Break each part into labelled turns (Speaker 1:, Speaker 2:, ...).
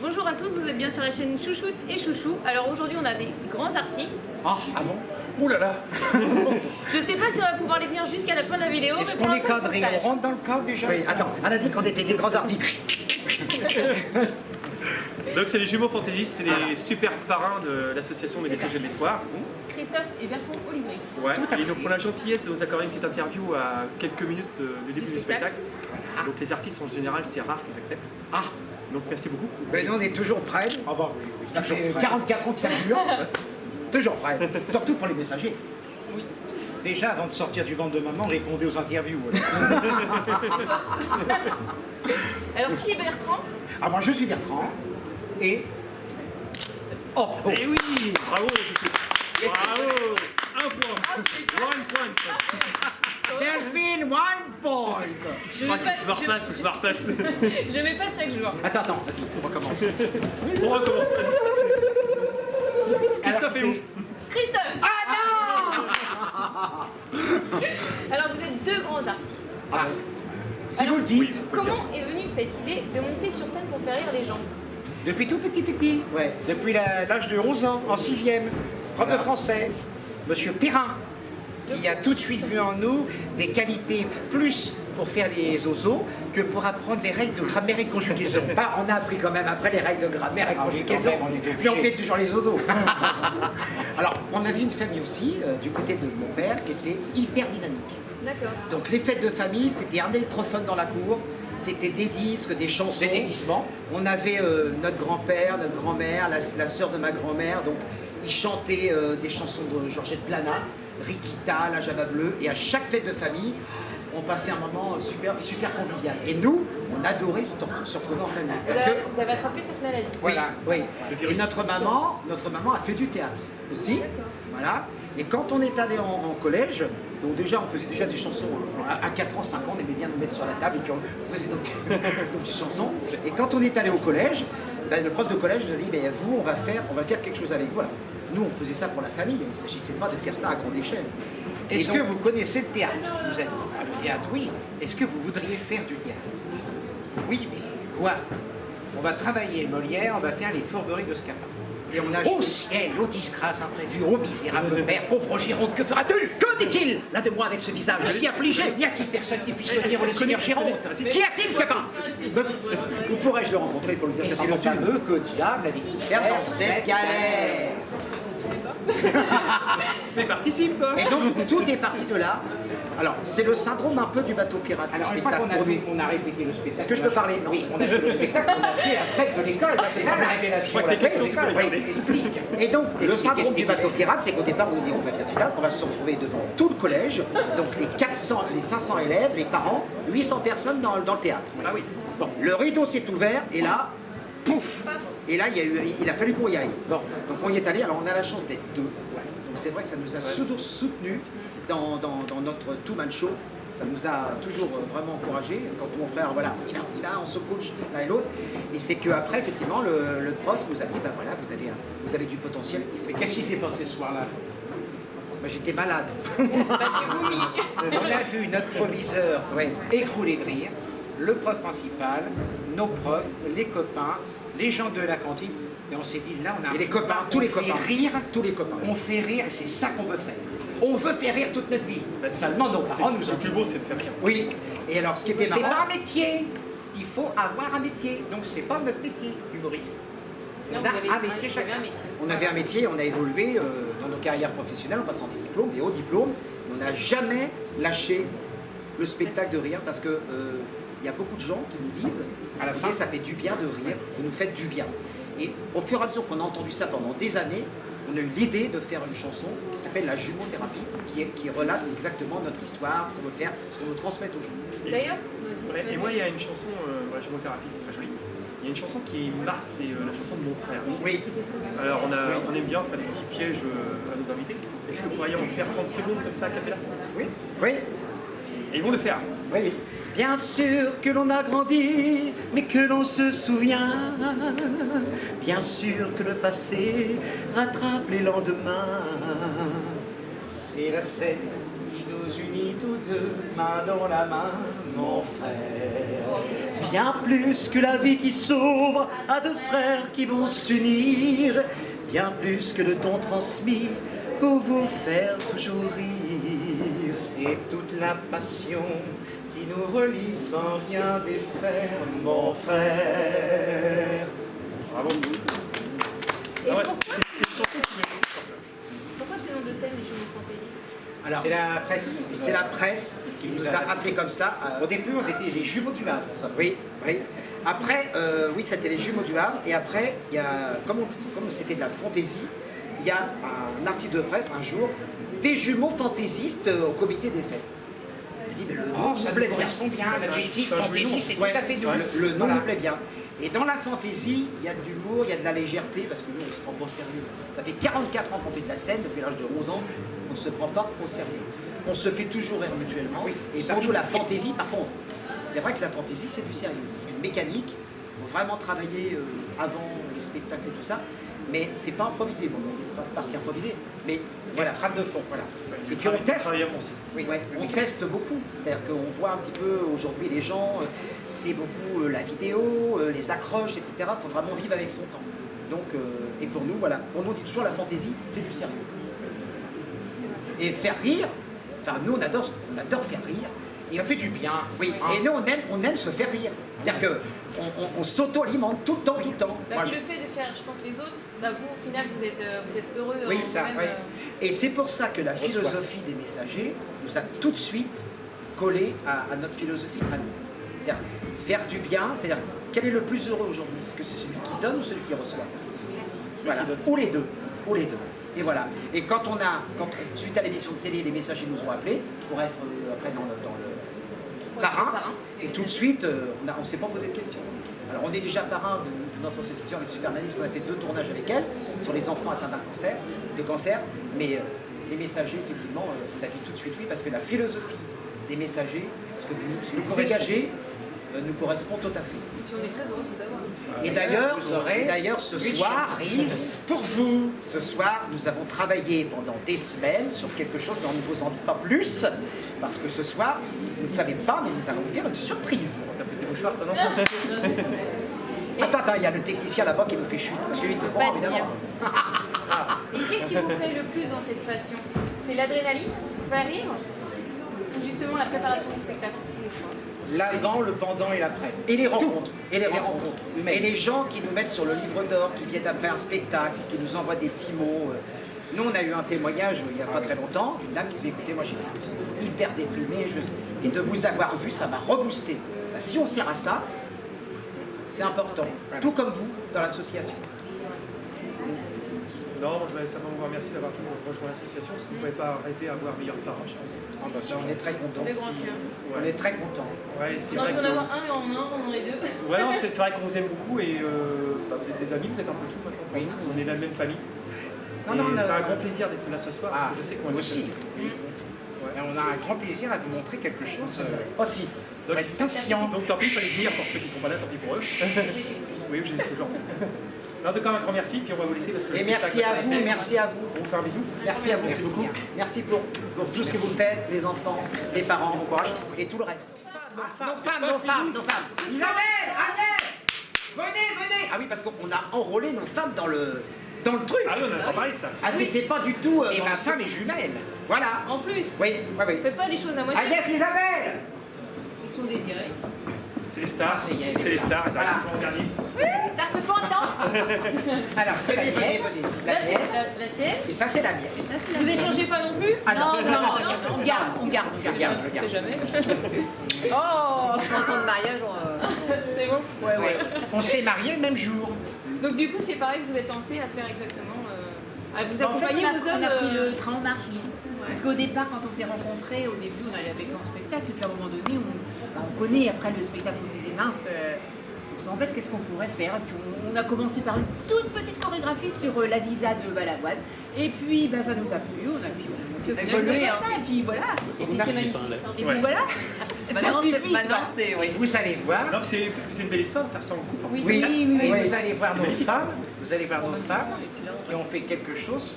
Speaker 1: Bonjour à tous, vous êtes bien sur la chaîne Chouchoute et Chouchou. Alors aujourd'hui on a des grands artistes.
Speaker 2: Ah bon? Ouh là là.
Speaker 1: Je sais pas si on va pouvoir les venir jusqu'à la fin de la vidéo.
Speaker 2: Est-ce
Speaker 1: mais
Speaker 2: qu'on
Speaker 1: pour
Speaker 2: est
Speaker 1: l'instant, ils sont
Speaker 2: cadré?
Speaker 1: sages.
Speaker 2: On rentre dans le cadre déjà?
Speaker 3: Oui, attends, on a dit qu'on était des grands artistes.
Speaker 4: Donc c'est les jumeaux fantaisistes, c'est les super parrains de l'association des messagers de l'espoir.
Speaker 1: Christophe et Bertrand Olivry.
Speaker 4: Ouais.
Speaker 2: Tout à
Speaker 4: Et ils nous
Speaker 2: fait.
Speaker 4: font la gentillesse de nous accorder une petite interview à quelques minutes du début du
Speaker 1: spectacle.
Speaker 4: spectacle. Donc les artistes en général c'est rare qu'ils acceptent.
Speaker 2: Ah,
Speaker 4: Donc merci beaucoup.
Speaker 3: Mais nous, on est toujours prêts.
Speaker 2: ah bah oui, oui. Ça
Speaker 3: Toujours
Speaker 2: fait
Speaker 3: prêt.
Speaker 2: 44 ans que ça dure.
Speaker 3: Toujours prêts.
Speaker 2: Surtout pour les messagers.
Speaker 1: Oui.
Speaker 2: Déjà, avant de sortir du ventre de maman, répondez aux interviews.
Speaker 1: Alors qui est Bertrand?
Speaker 2: Ah, moi, je suis Bertrand. Et... Oh, bon.
Speaker 4: Et oui, bravo. Bravo. Un point. One point.
Speaker 3: Delphine, 1 point.
Speaker 1: Je
Speaker 4: Je
Speaker 1: mets pas,
Speaker 4: repasse ou je me repasse.
Speaker 1: je mets pas de chaque joueur.
Speaker 2: Attends, vas-y, on recommence.
Speaker 4: On recommence. Qu'est-ce que ça fait
Speaker 2: Alors,
Speaker 4: ouf?
Speaker 1: Christophe.
Speaker 2: Ah
Speaker 1: Alors vous êtes deux grands artistes.
Speaker 2: Ah, si vous le dites.
Speaker 4: Oui.
Speaker 1: Comment est venue cette idée de monter sur scène pour faire rire les gens?
Speaker 2: Depuis tout petit. Ouais. Depuis l'âge de 11 ans, en 6e. Prof de français. Monsieur Perrin, qui a tout de suite vu en nous des qualités plus pour faire les oiseaux que pour apprendre les règles de grammaire et de conjugaison.
Speaker 3: Bah, on a appris quand même après les règles de grammaire et
Speaker 2: Ah oui,
Speaker 3: conjugaison.
Speaker 2: quand même, on était
Speaker 3: Mais on
Speaker 2: obligés.
Speaker 3: fait toujours les oiseaux. Alors, on avait une famille aussi, du côté de mon père, qui était hyper dynamique.
Speaker 1: D'accord.
Speaker 3: Donc, les fêtes de famille, c'était un électrophone dans la cour. C'était des disques, des chansons.
Speaker 2: Des déguisements.
Speaker 3: On avait notre grand-père, notre grand-mère, la sœur de ma grand-mère. Donc, ils chantaient des chansons de Georgette Plana, Rikita, La Java Bleue. Et à chaque fête de famille, on passait un moment super convivial. Et nous, on adorait se retrouver en famille. Parce que,
Speaker 1: Vous avez attrapé cette maladie.
Speaker 3: voilà, oui.
Speaker 4: Le
Speaker 3: Et
Speaker 4: virus.
Speaker 3: notre maman a fait du théâtre aussi. Voilà. Et quand on est allé en collège, donc déjà on faisait déjà des chansons. À 4 ans, 5 ans, on aimait bien nous mettre sur la table et puis on faisait nos petites chansons. Et quand on est allé au collège, ben, le prof de collège nous a dit, ben, vous, on va faire quelque chose avec vous. Voilà. Nous, on faisait ça pour la famille, il ne s'agissait pas de faire ça à grande échelle.
Speaker 2: Est-ce
Speaker 3: Et
Speaker 2: que
Speaker 3: donc-
Speaker 2: vous connaissez le théâtre? Vous êtes le théâtre, oui. Est-ce que vous voudriez faire du théâtre? Oui, mais quoi? On va travailler Molière, on va faire les fourberies de Scapin.
Speaker 3: Et on a
Speaker 2: Au ciel, ô disgrâce imprévue, ô misérable père, pauvre Géronte, que feras-tu?
Speaker 3: Que dit-il là de moi avec ce visage si affligé?
Speaker 2: Y a-t-il personne qui puisse venir au Seigneur Géronte?
Speaker 3: Qu'y a-t-il, Scapin? Où pourrais-je le rencontrer pour lui dire
Speaker 2: Et
Speaker 3: cette
Speaker 2: c'est le
Speaker 3: aventure?
Speaker 2: fameux que diable avait faire dans cette galère.
Speaker 4: Mais participe toi.
Speaker 3: Et donc tout est parti de là. Alors c'est le syndrome un peu du bateau pirate.
Speaker 2: Alors
Speaker 3: le
Speaker 2: une fois qu'on
Speaker 3: spectacle.
Speaker 2: on a répété le spectacle.
Speaker 3: Est-ce que je peux parler? Non.
Speaker 2: Oui, on a fait le spectacle, on a fait la fête de l'école, ça c'est pas la révélation.
Speaker 4: Je crois que
Speaker 2: la
Speaker 4: tes
Speaker 2: fête de
Speaker 4: questions, tu peux
Speaker 2: l'école,
Speaker 4: les
Speaker 2: oui,
Speaker 4: garder.
Speaker 2: explique.
Speaker 3: Et donc le
Speaker 2: Explique,
Speaker 3: syndrome du
Speaker 2: explique.
Speaker 3: bateau pirate, c'est qu'au départ on nous dit on va faire du théâtre, on va se retrouver devant tout le collège, donc les 400, les 500 élèves, les parents, 800 personnes dans le théâtre.
Speaker 4: Ah oui.
Speaker 3: Bon, le rideau s'est ouvert et là, pouf. Et là il a fallu qu'on y aille.
Speaker 2: Bon.
Speaker 3: Donc on y est allé, alors on a la chance d'être deux. Donc c'est vrai que ça nous a toujours soutenus dans notre two-man show. Ça nous a toujours vraiment encouragés. Quand mon frère, voilà, on y va, on se coach l'un et l'autre. Et c'est qu'après, effectivement, le prof nous a dit, ben voilà, vous avez du potentiel.
Speaker 2: Mais qu'est-ce qui s'est passé ce soir-là?
Speaker 3: Ben, j'étais malade.
Speaker 1: Bah, j'ai vomi.
Speaker 2: On a vu notre proviseur écrouler de rire, le prof principal, nos profs, les copains, les gens de la cantine. Et on s'est dit, là, on a
Speaker 3: Et les copains, tous les copains.
Speaker 2: fait rire,
Speaker 3: Tous les copains.
Speaker 2: on fait rire, et c'est ça qu'on veut faire. On veut faire rire toute notre vie.
Speaker 4: Bah, si.
Speaker 2: Seulement nos parents nous ont
Speaker 4: Le plus beau c'est de faire rire.
Speaker 3: Oui. Et alors, ce qui était
Speaker 2: C'est
Speaker 3: marrant,
Speaker 2: pas un métier. Il faut avoir un métier. Donc c'est pas notre métier, humoriste.
Speaker 1: Non,
Speaker 2: On
Speaker 1: vous
Speaker 2: a
Speaker 1: avez-
Speaker 2: un métier
Speaker 1: vous avez
Speaker 2: chacun.
Speaker 1: un métier.
Speaker 3: on avait un métier, on a évolué dans nos carrières professionnelles, en passant des diplômes, des hauts diplômes. Mais on n'a jamais lâché le spectacle de rire parce que il y a beaucoup de gens qui nous disent à la fin ça fait du bien de rire, vous nous faites du bien. Et au fur et à mesure qu'on a entendu ça pendant des années, on a eu l'idée de faire une chanson qui s'appelle La Jumeauthérapie, qui relate exactement notre histoire, ce qu'on veut faire, ce qu'on veut transmettre aux gens.
Speaker 1: D'ailleurs,
Speaker 4: Ouais, et moi il y a une chanson, la jumeauthérapie c'est très joli. Il y a une chanson qui marque, c'est la chanson de mon frère.
Speaker 3: Oui.
Speaker 4: Alors on aime bien faire des petits pièges à nos invités. Est-ce que vous pourriez en faire 30 secondes comme ça à cappella?
Speaker 3: Oui. Oui.
Speaker 4: Et ils vont le faire.
Speaker 3: Oui, oui. Bien sûr que l'on a grandi, mais que l'on se souvient. Bien sûr que le passé rattrape les lendemains.
Speaker 2: C'est la scène qui nous unit unis tous deux, main dans la main, mon frère. Bien plus que la vie qui s'ouvre à deux frères qui vont s'unir, bien plus que le don transmis pour vous faire toujours rire. C'est toute la passion qui nous relie sans rien défaire, mon frère.
Speaker 4: Bravo.
Speaker 1: Et
Speaker 4: Ah ouais,
Speaker 1: pourquoi,
Speaker 4: c'est une chanson qui me touche comme ça.
Speaker 1: pourquoi ces noms de scène, les jumeaux fantaisistes?
Speaker 3: Alors,
Speaker 2: C'est la presse.
Speaker 3: c'est la presse qui nous a appelés comme ça.
Speaker 2: Au début, on était les jumeaux du Havre, ça.
Speaker 3: Oui, oui. Après, oui, c'était les jumeaux du Havre. Et après, il y a, comme c'était de la fantaisie, il y a un article de presse un jour, des jumeaux fantaisistes au comité des fêtes. Je dis, mais le nom
Speaker 2: Ça
Speaker 3: me plaît bien.
Speaker 2: correspond bien. L'adjectif
Speaker 4: c'est un joli nom.
Speaker 2: fantaisie, c'est tout
Speaker 3: Ouais,
Speaker 2: à fait double.
Speaker 3: le nom
Speaker 2: Voilà.
Speaker 3: me plaît bien. Et dans la fantaisie, il y a de l'humour, il y a de la légèreté, parce que nous, on ne se prend pas au sérieux. Ça fait 44 ans qu'on fait de la scène, depuis l'âge de 11 ans, on ne se prend pas au sérieux. On se fait toujours rire mutuellement.
Speaker 2: Oui,
Speaker 3: Et
Speaker 2: ça
Speaker 3: pour nous,
Speaker 2: joue.
Speaker 3: la fantaisie, par contre, c'est vrai que la fantaisie, c'est du sérieux. C'est une mécanique. Il faut vraiment travailler avant les spectacles et tout ça. Mais c'est pas improvisé. Bon, on n'est pas parti improviser. Mais
Speaker 2: Voilà,
Speaker 3: voilà.
Speaker 2: trame de fond, voilà.
Speaker 3: Et puis on teste.
Speaker 4: Travailler avant aussi.
Speaker 3: Oui, ouais, on teste beaucoup. C'est-à-dire qu'on voit un petit peu aujourd'hui les gens, c'est beaucoup la vidéo, les accroches, etc. Il faut vraiment vivre avec son temps. Donc, et pour nous, voilà, pour nous on dit toujours la fantaisie, c'est du sérieux. Et faire rire, enfin nous on adore faire rire. Et
Speaker 2: Ça fait du bien.
Speaker 3: oui, et nous on aime se faire rire. C'est-à-dire que on s'auto-alimente tout le temps, tout le temps.
Speaker 1: Bah,
Speaker 3: Moi,
Speaker 1: puis le fait de faire, je pense, les autres, bah, vous, au final, vous êtes heureux.
Speaker 3: Oui,
Speaker 1: en
Speaker 3: ça,
Speaker 1: vous-même,
Speaker 3: oui. Et c'est pour ça que la
Speaker 2: Reçoit.
Speaker 3: philosophie des messagers nous a tout de suite collé à notre philosophie à nous. C'est-à-dire faire du bien, c'est-à-dire quel est le plus heureux aujourd'hui? Est-ce que c'est celui qui donne ou celui qui reçoit? Voilà, ou les deux, ou les deux. Et voilà. Et quand suite à l'émission de télé, les messagers nous ont appelés pour être après dans le
Speaker 1: Ouais,
Speaker 3: parrain,
Speaker 1: parrain.
Speaker 3: et tout de suite, on ne s'est pas posé de questions. Alors on est déjà parrain de notre association avec Super Nanny, parce qu'on a fait 2 tournages avec elle sur les enfants atteints de cancer, mais les messagers, effectivement, on a dit tout de suite oui, parce que la philosophie des messagers, ce que vous dégagez, nous correspond tout à fait.
Speaker 1: Et puis on est très heureux de vous avoir.
Speaker 3: Et d'ailleurs, ce
Speaker 2: une
Speaker 3: soir,
Speaker 2: surprise pour vous.
Speaker 3: ce soir, nous avons travaillé pendant des semaines sur quelque chose, mais on ne vous en dit pas plus, parce que ce soir, vous ne savez pas, mais nous allons vous faire une surprise.
Speaker 4: T'as pris des mouchoirs, toi, non?
Speaker 3: Attends, il y a le technicien là-bas qui nous fait chuter, parce que lui, il te
Speaker 1: Pas
Speaker 3: prend,
Speaker 1: dire.
Speaker 3: évidemment.
Speaker 1: Et qu'est-ce qui vous plaît le plus dans cette passion? C'est l'adrénaline, faire rire, ou justement la préparation du spectacle?
Speaker 2: L'avant, le pendant et l'après.
Speaker 3: Et les rencontres. Et les
Speaker 2: les
Speaker 3: rencontres.
Speaker 2: rencontres humaines.
Speaker 3: Et les gens qui nous mettent sur le livre d'or, qui viennent après un spectacle, qui nous envoient des petits mots. Nous, on a eu un témoignage il n'y a pas très longtemps d'une dame qui dit écoutez, moi j'étais hyper déprimé et de vous avoir vu, ça m'a reboosté. Bah, si on sert à ça, c'est important. Tout comme vous dans l'association.
Speaker 4: Non, moi, je vais simplement vous remercier d'avoir rejoint l'association, parce que vous ne pouvez pas rêver à avoir meilleur parent, je pense.
Speaker 3: Ah, bah, ça, on est très contents.
Speaker 1: Des grands cœurs.
Speaker 3: On est très contents.
Speaker 4: Ouais, c'est
Speaker 1: On aurait
Speaker 4: vrai
Speaker 1: pu en
Speaker 4: que-
Speaker 1: avoir un, mais en un, on en est deux.
Speaker 4: Ouais, non, c'est vrai qu'on vous aime beaucoup et bah, vous êtes des amis, vous êtes un peu tout maintenant.
Speaker 3: Oui.
Speaker 4: On est de la même famille.
Speaker 3: Non,
Speaker 4: Et
Speaker 3: non,
Speaker 4: c'est
Speaker 3: non.
Speaker 4: un grand plaisir d'être là ce soir parce
Speaker 2: Ah,
Speaker 4: que je sais qu'on va
Speaker 2: aussi.
Speaker 4: être
Speaker 2: Et on a un grand plaisir à vous montrer quelque chose.
Speaker 3: Aussi.
Speaker 2: Faut être patient.
Speaker 4: Donc tant pis, il fallait le dire pour ceux qui ne sont pas là, tant pis pour eux. Oui, j'ai toujours. En tout cas, un grand merci, puis on va vous laisser parce que.
Speaker 3: Et
Speaker 4: le
Speaker 3: merci
Speaker 4: spectacle
Speaker 3: à
Speaker 4: va
Speaker 3: vous,
Speaker 4: commencer.
Speaker 3: merci à vous.
Speaker 4: On vous fait un bisou.
Speaker 3: Merci à vous.
Speaker 4: Merci beaucoup.
Speaker 3: Merci pour tout ce que vous faites, les enfants, les parents, bon courage, et tout le reste. Nos femmes. Isabelle, Agnès, venez. Ah oui, parce qu'on a enrôlé nos femmes dans le truc.
Speaker 4: Ah oui, on n'a pas parlé de ça.
Speaker 3: Ah, c'était pas du tout.
Speaker 2: Et
Speaker 3: dans
Speaker 2: ma
Speaker 3: le-
Speaker 2: femme est jumelle.
Speaker 3: Voilà.
Speaker 1: En plus,
Speaker 3: Oui.
Speaker 1: faites pas les choses à moitié.
Speaker 3: Agnès, Isabelle.
Speaker 1: Ils sont désirés.
Speaker 4: C'est les stars.
Speaker 2: c'est-
Speaker 4: C'est les stars, et ça
Speaker 3: Voilà.
Speaker 4: arrive toujours en dernier.
Speaker 1: Les stars se font entendre.
Speaker 3: Alors, c'est la mienne.
Speaker 1: Là, c'est la tienne.
Speaker 3: Et ça, c'est la mienne.
Speaker 1: Vous échangez pas non plus?
Speaker 3: Ah, non,
Speaker 5: on garde.
Speaker 3: Regarde.
Speaker 1: C'est jamais.
Speaker 5: Oh, 30 ans de mariage,
Speaker 1: C'est bon.
Speaker 5: ouais.
Speaker 2: On s'est mariés le même jour.
Speaker 1: Donc du coup, c'est pareil que vous êtes lancé à faire exactement, à vous
Speaker 5: En fait,
Speaker 1: accompagner aux hommes.
Speaker 5: on a pris le train en marche, nous. Parce qu'au départ, quand on s'est rencontrés, au début, on allait avec un spectacle, et puis à un moment donné, on connaît, après le spectacle, on se disait, mince, on s'embête, qu'est-ce qu'on pourrait faire? Et puis on a commencé par une toute petite chorégraphie sur la Ziza de Balavoine, et puis ça nous a plu, on a évolué,
Speaker 1: Vous
Speaker 5: et puis voilà.
Speaker 1: Et puis c'est magnifique.
Speaker 5: Et
Speaker 4: Ouais.
Speaker 5: puis voilà.
Speaker 6: Maintenant,
Speaker 5: c'est, oui.
Speaker 2: Vous allez voir.
Speaker 4: Non, mais c'est une belle histoire de faire ça en couple.
Speaker 1: Oui,
Speaker 3: Oui.
Speaker 1: c'est
Speaker 2: Et
Speaker 3: Oui.
Speaker 2: vous allez voir
Speaker 4: C'est
Speaker 2: nos
Speaker 4: magnifique,
Speaker 2: femmes. Vous allez voir nos femmes qui ont fait quelque chose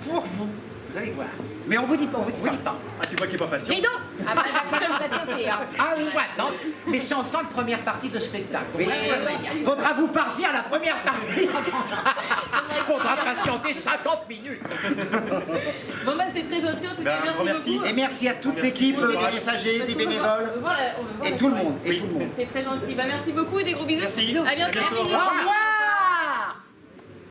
Speaker 2: pour vous. vous allez voir. Mais on vous dit pas, on vous dit pas.
Speaker 4: Ah, tu vois qu'il n'est pas patient.
Speaker 1: Rideau.
Speaker 5: Ah bah, il va falloir patienter, hein.
Speaker 2: Ah oui, non, mais c'est en fin de première partie de spectacle.
Speaker 3: Oui.
Speaker 2: Faudra vous farcir la première partie. Faudra patienter 50 minutes.
Speaker 1: Bon bah c'est très gentil en tout cas,
Speaker 4: Ben,
Speaker 1: merci beaucoup.
Speaker 2: Et merci à toute l'équipe, des messagers, des bénévoles,
Speaker 1: On veut voir
Speaker 2: et tout le monde, et tout le monde.
Speaker 1: C'est très gentil. Bah merci beaucoup et des gros bisous.
Speaker 4: Merci.
Speaker 1: À bientôt.
Speaker 4: À bientôt.
Speaker 2: Au revoir.